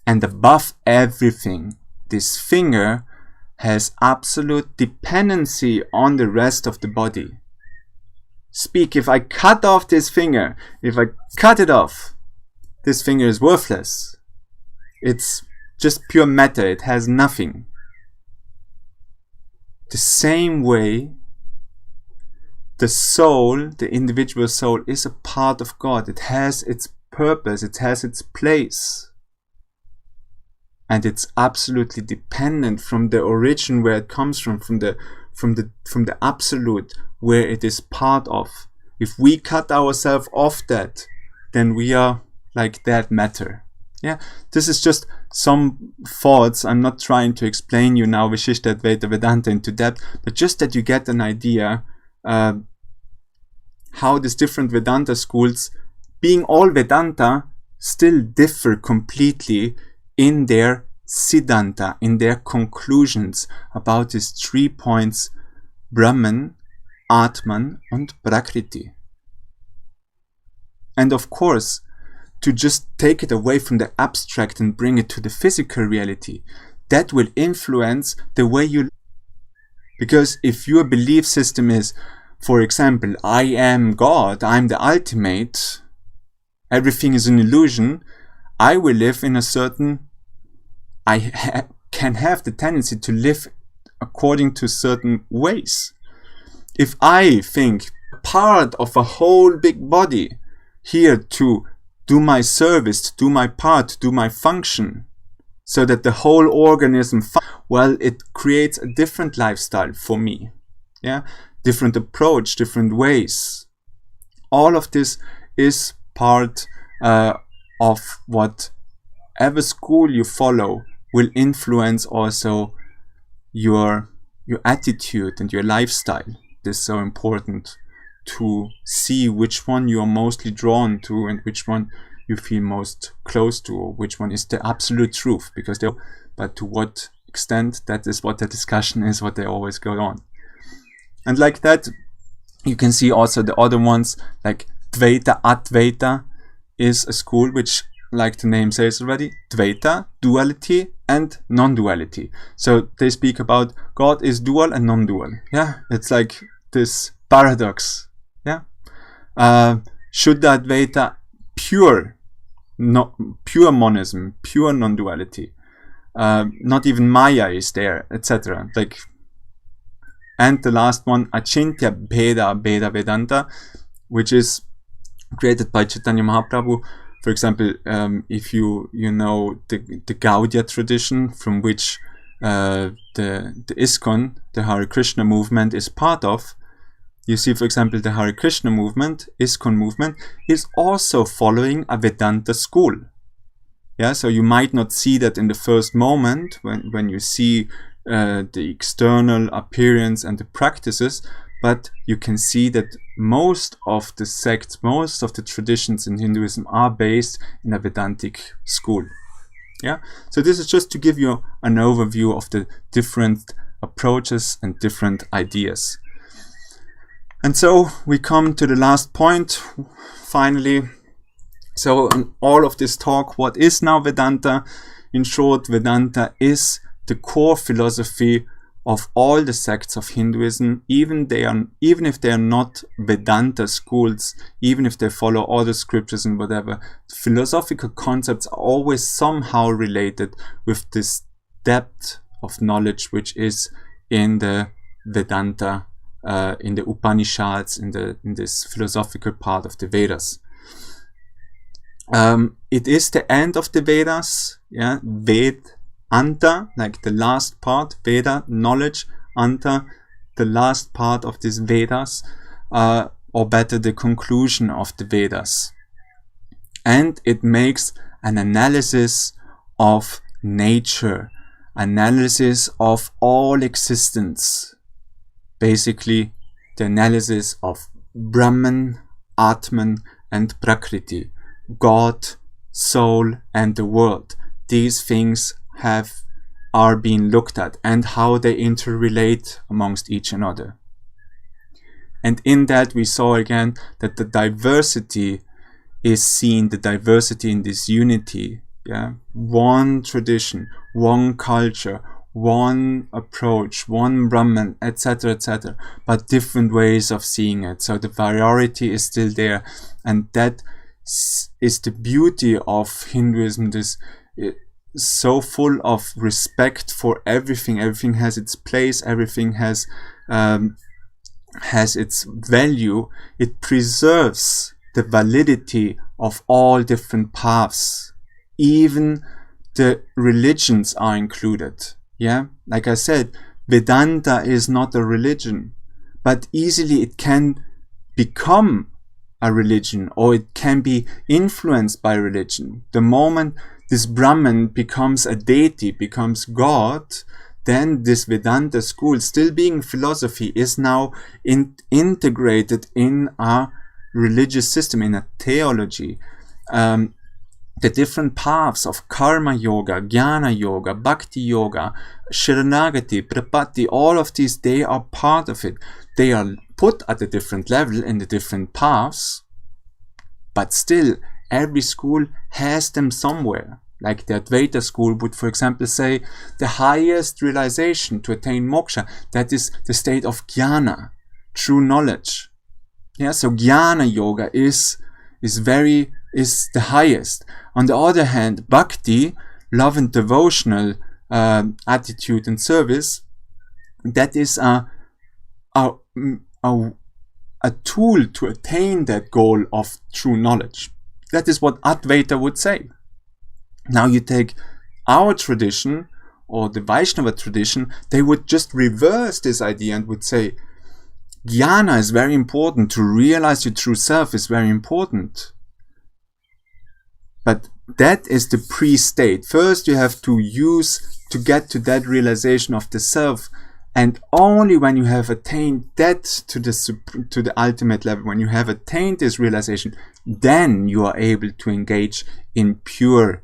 And above everything, this finger has absolute dependency on the rest of the body. Speak, if I cut off this finger, if I cut it off, this finger is worthless. It's just pure matter. It has nothing. The same way, the soul, the individual soul, is a part of God. It has its purpose. It has its place. and it's absolutely dependent from the origin where it comes from the absolute where it is part of. If we cut ourselves off that, then we are like dead matter. Yeah, this is just some thoughts. I'm not trying to explain you now Vishishta Advaita Vedanta into depth, but just that you get an idea how these different Vedanta schools, being all Vedanta, still differ completely in their Siddhanta, in their conclusions about these 3 points: Brahman, Atman and Prakriti. And of course, to just take it away from the abstract and bring it to the physical reality, that will influence the way you live. Because if your belief system is, for example, I am God, I'm the ultimate, everything is an illusion, I will live in a certain, can have the tendency to live according to certain ways. If I think part of a whole big body here to do my service, to do my part, to do my function, so that the whole organism, well, it creates a different lifestyle for me. Yeah, different approach, different ways. All of this is part of whatever school you follow will influence also your attitude and your lifestyle. This is so important to see which one you are mostly drawn to and which one you feel most close to, or which one is the absolute truth, because but to what extent, that is what the discussion is, what they always go on. And like that, you can see also the other ones, like Dvaita, Advaita is a school which, like the name says already, Dvaita, duality and non-duality. So they speak about God is dual and non-dual. Yeah, it's like this paradox. Yeah, Shuddha Advaita, pure monism, pure non-duality. Not even Maya is there, etc. Like, and the last one, Achintya Bheda Vedanta, which is created by Chaitanya Mahaprabhu. For example, if you know the Gaudiya tradition, from which the ISKCON, the Hare Krishna movement, is part of, you see, for example, the Hare Krishna movement, ISKCON movement, is also following a Vedanta school. Yeah, so you might not see that in the first moment when you see the external appearance and the practices, but you can see that most of the sects, most of the traditions in Hinduism are based in a Vedantic school. Yeah, so this is just to give you an overview of the different approaches and different ideas. And so we come to the last point, finally. So in all of this talk, what is now Vedanta? In short, Vedanta is the core philosophy of all the sects of Hinduism, even if they are not Vedanta schools, even if they follow all the scriptures and whatever. Philosophical concepts are always somehow related with this depth of knowledge which is in the Vedanta, in the Upanishads, in this philosophical part of the Vedas. It is the end of the Vedas, yeah, Anta, like the last part, Veda, knowledge, Anta, the last part of this Vedas, or better, the conclusion of the Vedas. And it makes an analysis of nature, analysis of all existence. Basically, the analysis of Brahman, Atman, and Prakriti, God, soul, and the world. These things are being looked at, and how they interrelate amongst each another. And in that we saw again that the diversity is seen, the diversity in this unity. Yeah, one tradition, one culture, one approach, one Brahman, etc., etc., but different ways of seeing it. So the variety is still there, and that is the beauty of Hinduism. This so full of respect for everything. Everything has its place. Everything has its value. It preserves the validity of all different paths, even the religions are included. Yeah, like I said, Vedanta is not a religion, but easily it can become a religion, or it can be influenced by religion. The moment this Brahman becomes a deity, becomes God, then this Vedanta school, still being philosophy, is now integrated in a religious system, in a theology. The different paths of karma yoga, jnana yoga, bhakti yoga, sharanagati, prapatti, all of these, they are part of it. They are put at a different level in the different paths, but still every school has them somewhere. Like the Advaita school would, for example, say the highest realization to attain moksha, that is the state of jnana, true knowledge. Yeah, so jnana yoga is the highest. On the other hand, bhakti, love and devotional attitude and service, that is a tool to attain that goal of true knowledge. That is what Advaita would say. Now you take our tradition, or the Vaishnava tradition, they would just reverse this idea and would say, jnana is very important, to realize your true self is very important. But that is the pre-state. First you have to get to that realization of the self, and only when you have attained that to the ultimate level, when you have attained this realization, then you are able to engage in pure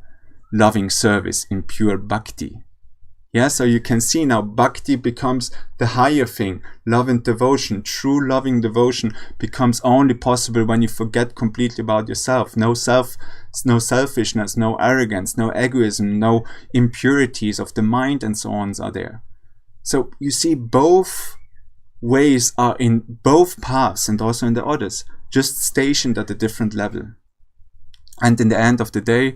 loving service, in pure bhakti. Yeah, so you can see now bhakti becomes the higher thing. Love and devotion, true loving devotion, becomes only possible when you forget completely about yourself. No selfishness, no arrogance, no egoism, no impurities of the mind and so on are there. So you see, both ways are in both paths and also in the others, just stationed at a different level. And in the end of the day,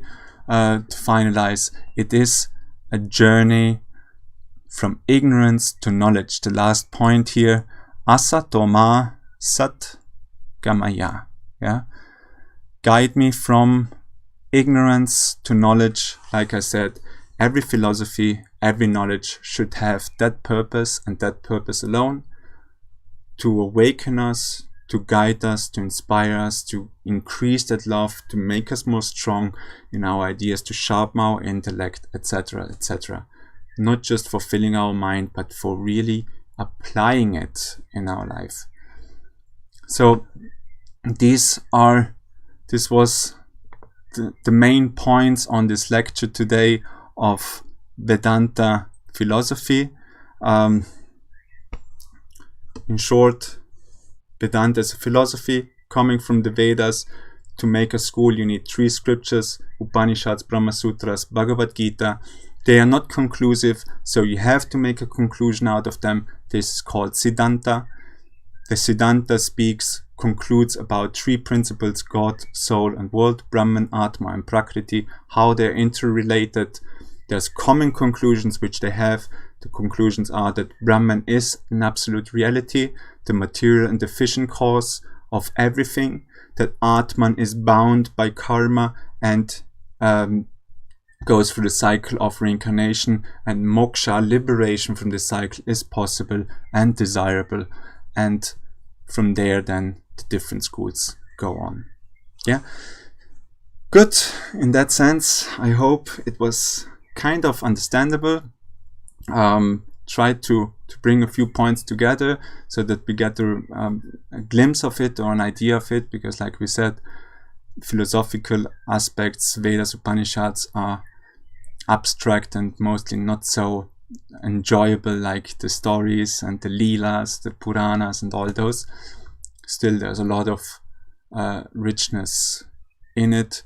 to finalize, it is a journey from ignorance to knowledge. The last point here, asatoma sat gamaya. Yeah, guide me from ignorance to knowledge. Like I said, every philosophy, every knowledge should have that purpose and that purpose alone, to awaken us, to guide us, to inspire us, to increase that love, to make us more strong in our ideas, to sharpen our intellect, etc., etc. Not just for filling our mind, but for really applying it in our life. So this was the main points on this lecture today of Vedanta philosophy. In short, Vedanta is a philosophy coming from the Vedas. To make a school, you need 3 scriptures: Upanishads, Brahma Sutras, Bhagavad Gita. They are not conclusive, so you have to make a conclusion out of them. This is called Siddhanta. The Siddhanta concludes about 3 principles: God, soul and world, Brahman, Atma and Prakriti, how they're interrelated. There's common conclusions which they have. The conclusions are that Brahman is an absolute reality, the material and efficient cause of everything, that Atman is bound by karma and goes through the cycle of reincarnation, and moksha, liberation from this cycle, is possible and desirable. And from there then the different schools go on. Yeah, good. In that sense, I hope it was kind of understandable. Try to bring a few points together so that we get a glimpse of it, or an idea of it, because like we said, philosophical aspects, Vedas, Upanishads, are abstract and mostly not so enjoyable like the stories and the Leelas, the Puranas and all those. Still, there's a lot of richness in it.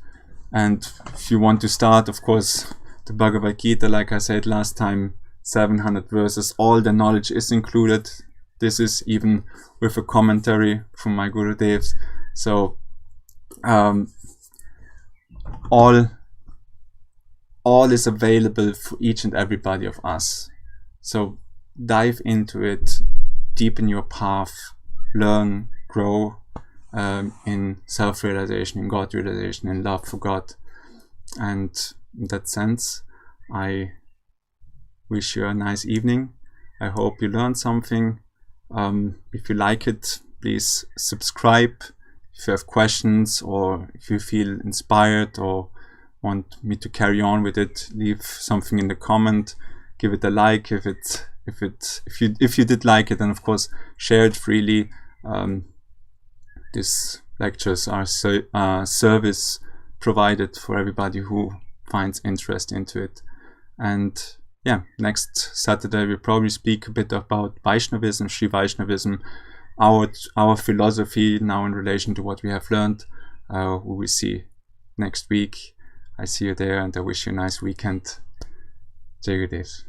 And if you want to start, of course, the Bhagavad Gita, like I said last time, 700 verses, all the knowledge is included. This is even with a commentary from my Gurudevs. So all is available for each and everybody of us. So dive into it, deepen your path, learn, grow in self-realization, in God realization, in love for God. And in that sense, I wish you a nice evening. I hope you learned something. If you like it, please subscribe. If you have questions, or if you feel inspired or want me to carry on with it, leave something in the comment. Give it a like if you did like it, and of course share it freely. These lectures are service provided for everybody who finds interest into it. And yeah, next Saturday we'll probably speak a bit about Vaishnavism, Sri Vaishnavism, our philosophy now in relation to what we have learned. We will see next week. I see you there, and I wish you a nice weekend. Jai Gurudev.